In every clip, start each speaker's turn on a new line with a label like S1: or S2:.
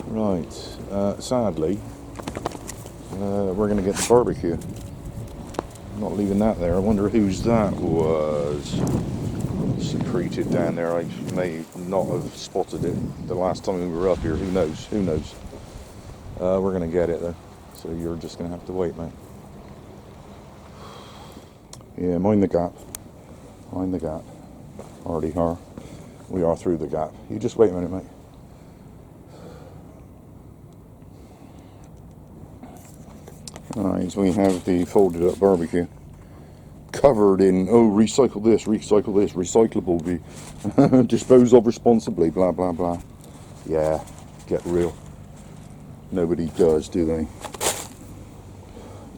S1: Right, sadly, we're going to get the barbecue. I'm not leaving that there. I wonder whose that was. Secreted down there. I may not have spotted it the last time we were up here. Who knows? Who knows? We're going to get it though. So you're just going to have to wait, mate. Yeah, mind the gap. Mind the gap. Already are. We are through the gap. You just wait a minute, mate. Alright, so we have the folded up barbecue. Covered in, recycle this, recyclable, be dispose of responsibly, blah, blah, blah. Yeah, get real. Nobody does, do they?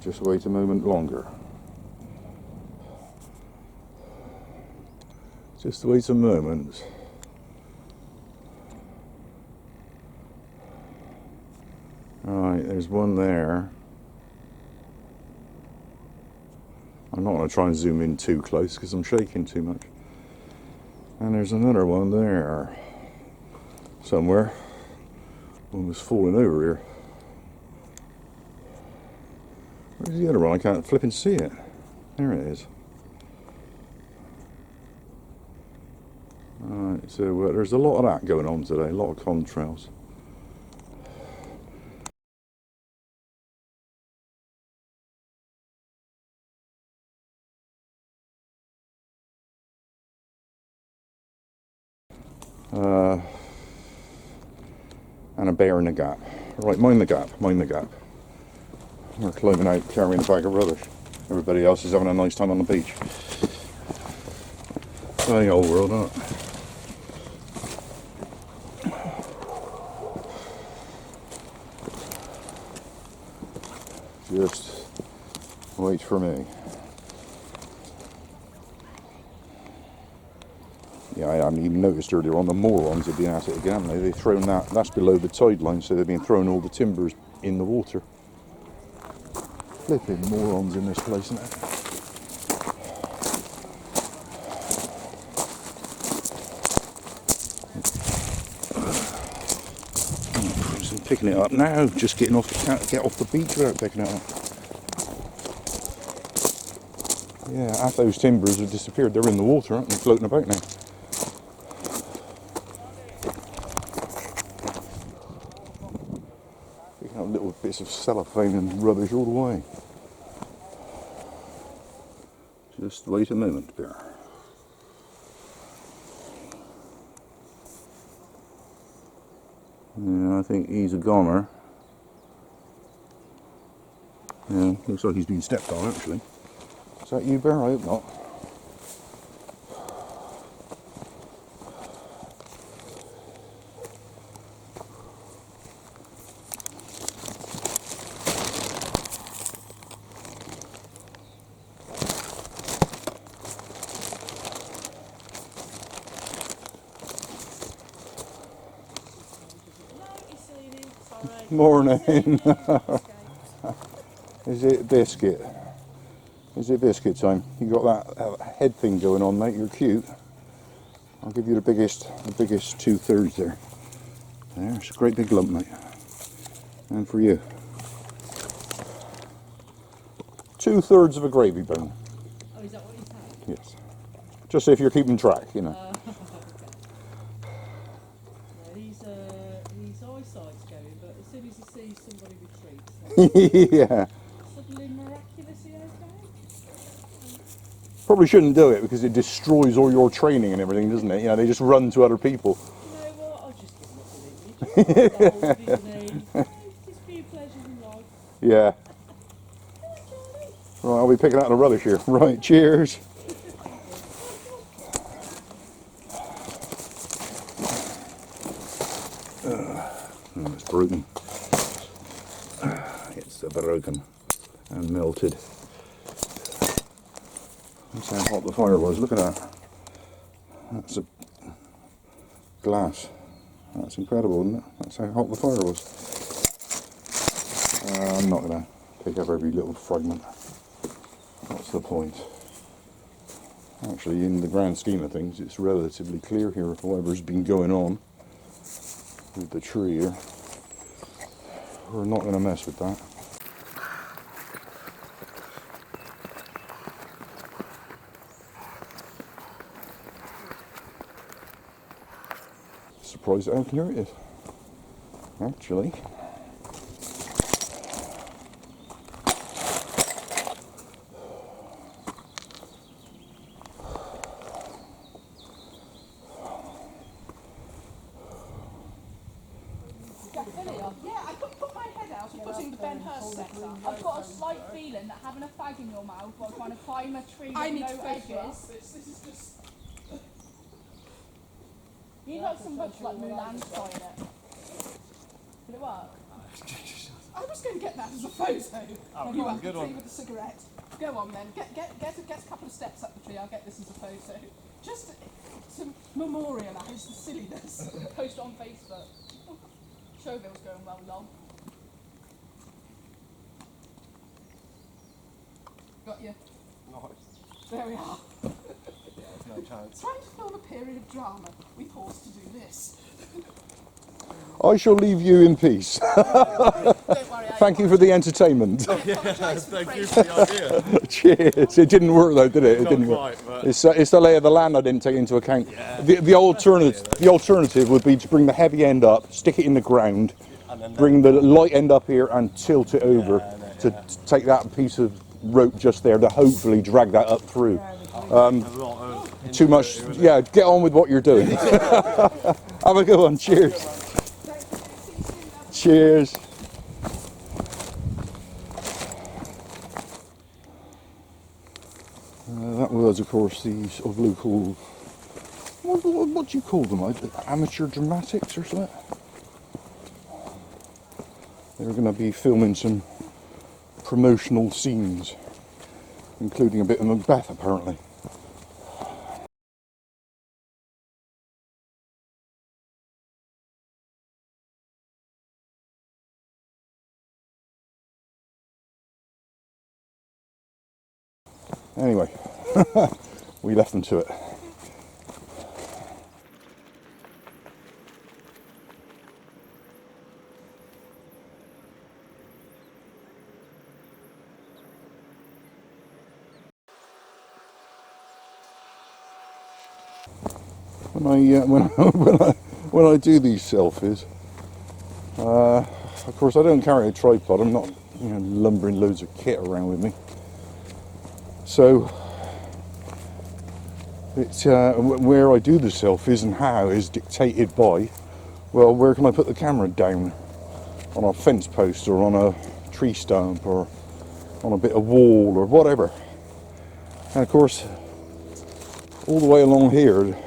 S1: Just wait a moment longer. Just wait a moment. Alright, there's one there. I'm not going to try and zoom in too close because I'm shaking too much. And there's another one there. Somewhere. One was falling over here. Where's the other one? I can't flip and see it. There it is. Alright, so there's a lot of that going on today. A lot of contrails. And a bear in the gap. Right, mind the gap, mind the gap. We're climbing out carrying a bag of rubbish. Everybody else is having a nice time on the beach. Funny old world, isn't it? Just wait for me. Yeah, I haven't even noticed earlier on the morons have been at it again. They've thrown that's below the tide line, so they've been throwing all the timbers in the water. Flipping morons in this place now. I'm picking it up now, just getting off get off the beach without picking it up. Yeah, half those timbers have disappeared. They're in the water, aren't they? Floating about now. Picking up little bits of cellophane and rubbish all the way. Just wait a moment, Bear. Yeah, I think he's a goner. Yeah, looks like he's been stepped on actually. Is that you, Bear? I hope not. Morning. Is it biscuit? Is it biscuit time? You got that head thing going on, mate. You're cute. I'll give you the biggest 2/3 there. There's a great big lump, mate. And for you, 2/3 of a gravy bone.
S2: Oh, is that what you said?
S1: Yes. Just if you're keeping track, you know.
S2: His eyesight's going, but as soon as he sees somebody with treats,
S1: Yeah.
S2: suddenly miraculously okay.
S1: Probably shouldn't do it because it destroys all your training and everything, doesn't it? You know, they just run to other people.
S2: You know what? I'll just give him a village. Just a few pleasures in life.
S1: Yeah. Right, I'll be picking out the rubbish here. Right, cheers. It's broken. It's broken and melted. That's how hot the fire was. Look at that. That's a glass. That's incredible, isn't it? That's how hot the fire was. I'm not going to pick up every little fragment. What's the point? Actually, in the grand scheme of things, it's relatively clear here. Whatever's been going on with the tree here. we're not going to mess with that. Surprised at how clear it is, actually.
S2: Yeah, I could put my head out and putting the Ben Hur set up. I've got a slight feeling that having a fag in your mouth while trying to climb a tree with no edges. This is just... You need like some much like Mulan style in it. Did it work? I was going to get that as a photo.
S3: Oh,
S2: You up
S3: good
S2: the tree
S3: one.
S2: with a cigarette. Go on then, get a couple of steps up the tree, I'll get this as a photo. Just to memorialise the silliness. Post it on Facebook. Showville's going well, lol. Got you.
S3: Nice.
S2: There we are.
S3: There's no chance.
S2: Trying to film a period of drama, we paused to do this.
S1: I shall leave you in peace.
S2: Don't worry,
S1: Thank you for the entertainment.
S3: Thank you for the idea.
S1: Cheers. It didn't work though, did it? It
S3: Not
S1: didn't
S3: quite,
S1: work.
S3: but...
S1: It's the lay of the land I didn't take into account.
S3: Yeah.
S1: The alternative would be to bring the heavy end up, stick it in the ground, bring the light end up here and tilt it over to take that piece of rope just there to hopefully drag that up through. Too much. Yeah, get on with what you're doing. Have a good one. Cheers. Cheers. That was, of course, the sort of local. What do you call them? Amateur dramatics or something? They're going to be filming some promotional scenes, including a bit of Macbeth, apparently. Anyway, we left them to it. When I do these selfies, of course I don't carry a tripod. I'm not lumbering loads of kit around with me. So it's where I do the selfies and how is dictated by, well, where can I put the camera down? On a fence post or on a tree stump or on a bit of wall or whatever. And of course, all the way along here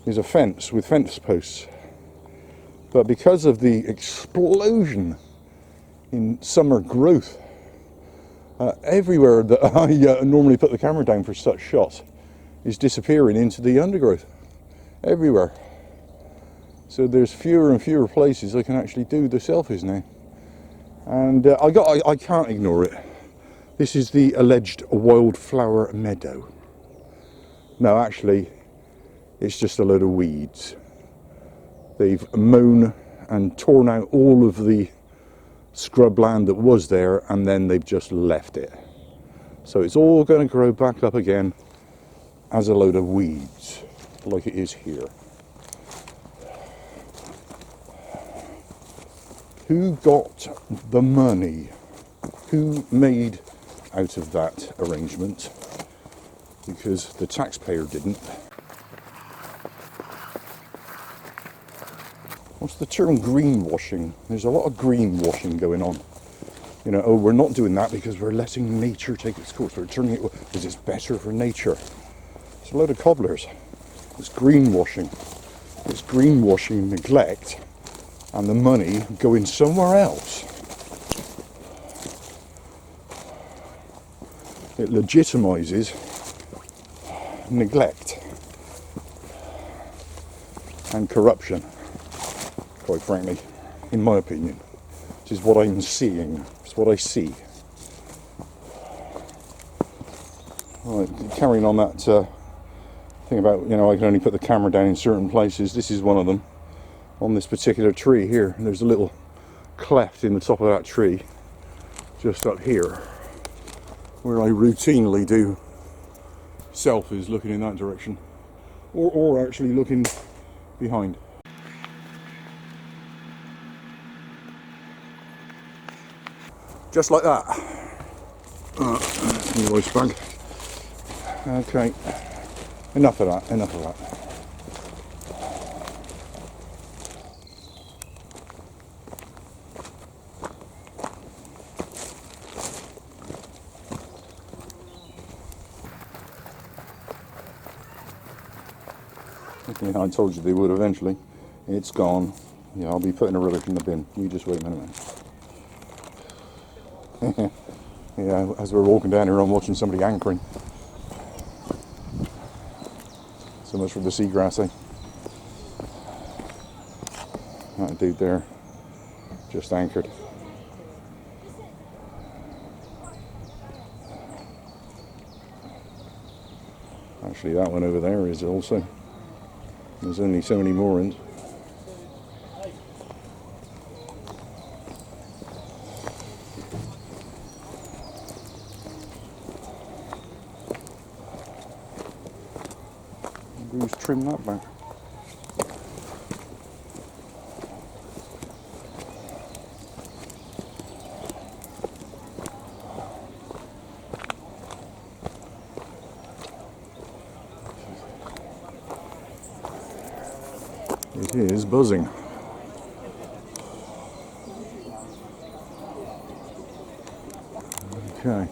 S1: is a fence with fence posts. But because of the explosion in summer growth, everywhere that I normally put the camera down for such shots is disappearing into the undergrowth. Everywhere. So there's fewer and fewer places I can actually do the selfies now. And I can't ignore it. This is the alleged wildflower meadow. No, actually, it's just a load of weeds. They've mown and torn out all of the scrubland that was there, and then they've just left it. So it's all going to grow back up again as a load of weeds, like it is here. Who got the money? Who made out of that arrangement? Because the taxpayer didn't. What's the term greenwashing? There's a lot of greenwashing going on. You know, oh, we're not doing that because we're letting nature take its course. We're turning it because it's better for nature. It's a load of cobblers. It's greenwashing. It's greenwashing neglect and the money going somewhere else. It legitimizes neglect and corruption, quite frankly, in my opinion. Which is what I'm seeing. It's what I see. Right, carrying on that thing about, you know, I can only put the camera down in certain places. This is one of them. On this particular tree here, and there's a little cleft in the top of that tree, just up here, where I routinely do selfies looking in that direction, or actually looking behind. Just like that. That's my waste bag. Okay, enough of that, enough of that. Okay, I told you they would eventually. It's gone. Yeah, I'll be putting a rubbish in the bin. You just wait a minute. Yeah, as we're walking down here, I'm watching somebody anchoring. So much for the seagrass, eh? That dude there, just anchored. Actually, that one over there is also. There's only so many moorings. Who's trimmed that back? It is buzzing. Okay.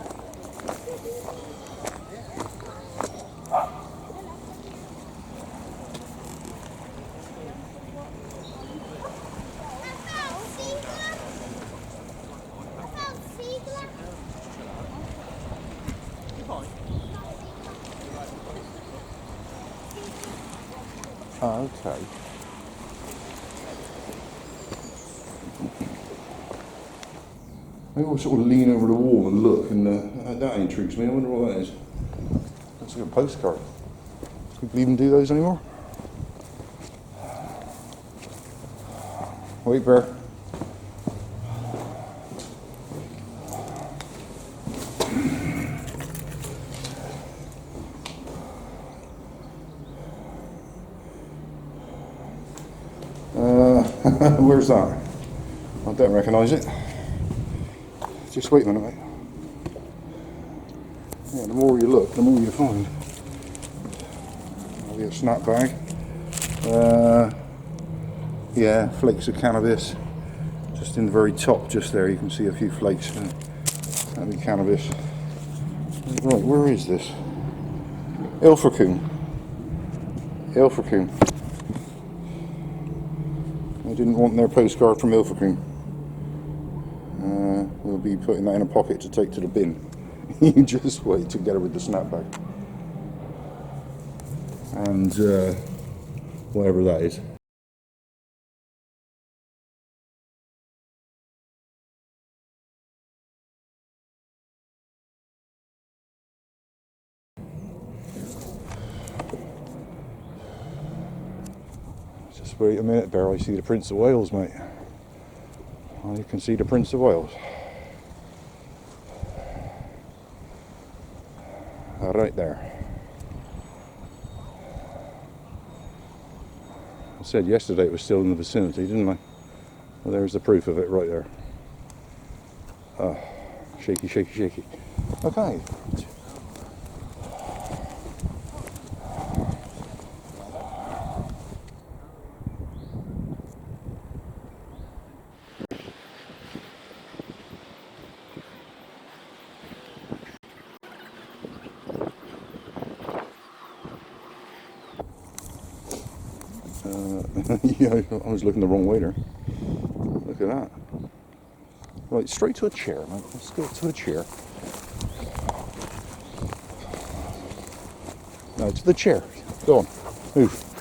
S1: Okay. Maybe I'll sort of lean over the wall and look, and that intrigues me. I wonder what that is. Looks like a postcard. Do people even do those anymore? Wait, bear. Where's that? I don't recognise it. Just wait a minute, mate. Yeah, the more you look, the more you find. I'll get a snap bag. Yeah, flakes of cannabis. Just in the very top, just there, you can see a few flakes. That'll be cannabis. Right, where is this? Ilfracombe. Ilfracombe. They didn't want their postcard from Ilfracombe. We'll be putting that in a pocket to take to the bin. You just wait together with the snapback. And whatever that is. Just wait a minute, Bear. I see the Prince of Wales, mate. You can see the Prince of Wales. Right there. I said yesterday it was still in the vicinity, didn't I? Well, there's the proof of it right there. Shaky, shaky, shaky. Okay. Yeah, I was looking the wrong way there. Look at that. Right, straight to a chair, mate. Let's go to a chair. No, to the chair. Go on. Move.